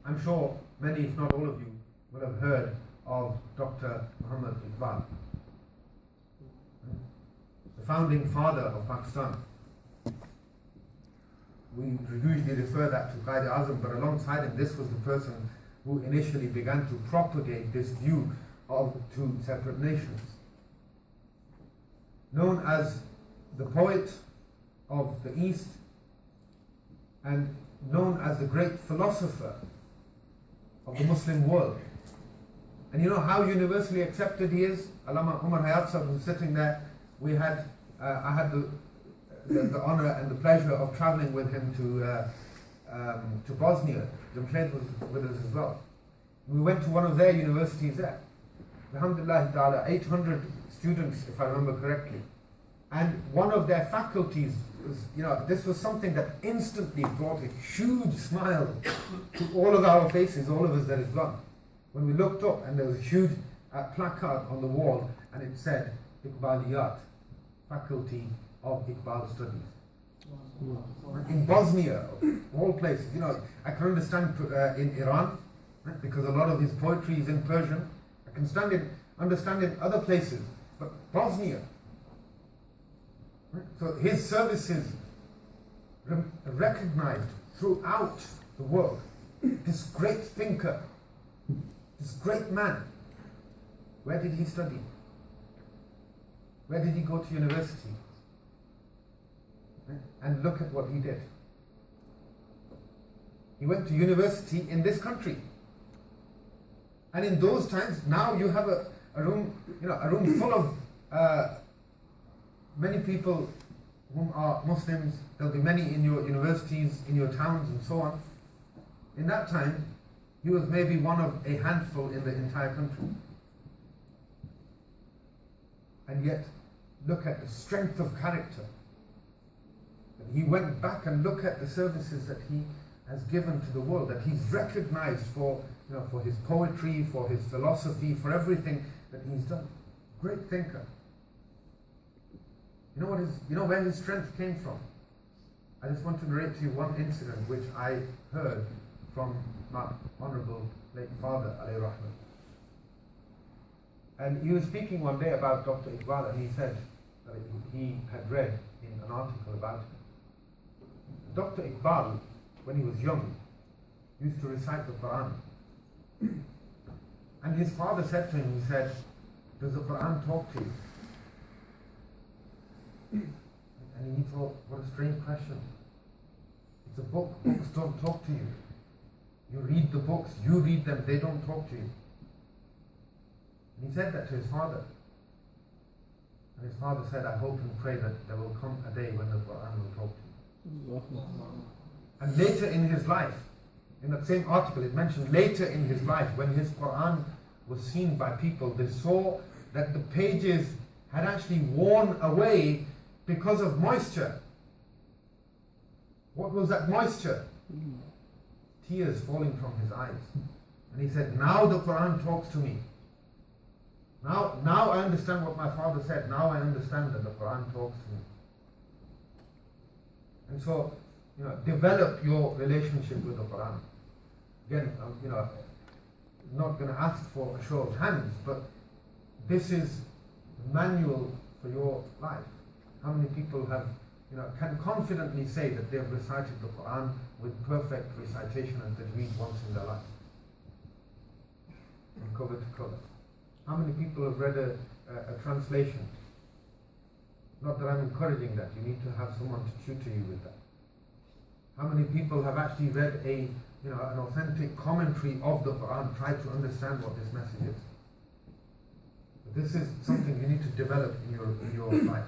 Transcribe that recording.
I'm sure many, if not all of you, will have heard of Dr. Muhammad Iqbal, the founding father of Pakistan. We usually refer that to Qaid Azam, but alongside him, this was the person who initially began to propagate this view of two separate nations. Known as the poet of the East and known as the great philosopher of the Muslim world. And you know how universally accepted he is? Allama Umar Hayat Sahib was sitting there. I had the honor and the pleasure of traveling with him to Bosnia. Jamshed was with us as well. We went to one of their universities there. Alhamdulillah ta'ala, 800 students, if I remember correctly. And one of their faculties was, this was something that instantly brought a huge smile to all of our faces, all of us that is gone. When we looked up and there was a huge placard on the wall and it said, Iqbaliyat, Faculty of Iqbal Studies. In Bosnia, of all places. I can understand in Iran, right, because a lot of his poetry is in Persian. I can understand in other places, but Bosnia. Right? So his services recognized throughout the world. This great thinker, this great man. Where did he study? Where did he go to university? Right? And look at what he did. He went to university in this country. And in those times, now you have a room, a room full of many people whom are Muslims. There'll be many in your universities, in your towns, and so on. In that time, he was maybe one of a handful in the entire country. And yet, look at the strength of character. And he went back and looked at the services that he has given to the world, that he's recognized for his poetry, for his philosophy, for everything that he's done. Great thinker. You know where his strength came from? I just want to narrate to you one incident which I heard from my honorable late father, alayhi rahmat. And he was speaking one day about Dr. Iqbal, and he said that he had read in an article about him. Dr. Iqbal, when he was young, used to recite the Quran. And his father said to him, he said, does the Quran talk to you? And he thought, what a strange question. It's a book. Books don't talk to you. You read the books, you read them, they don't talk to you. And he said that to his father. And his father said, I hope and pray that there will come a day when the Quran will talk to you. And later in his life, in that same article, it mentioned later in his life, when his Quran was seen by people, they saw that the pages had actually worn away because of moisture. What was that moisture? Tears falling from his eyes. And he said, now the Quran talks to me. Now I understand what my father said. Now I understand that the Quran talks to me. And so, develop your relationship with the Quran. Again, not going to ask for a show of hands, but this is the manual for your life. How many people have, can confidently say that they have recited the Quran with perfect recitation and tajweed once in their life, from cover to cover? How many people have read a translation? Not that I'm encouraging that. You need to have someone to tutor you with that. How many people have actually read an authentic commentary of the Quran, tried to understand what this message is? But this is something you need to develop in your life.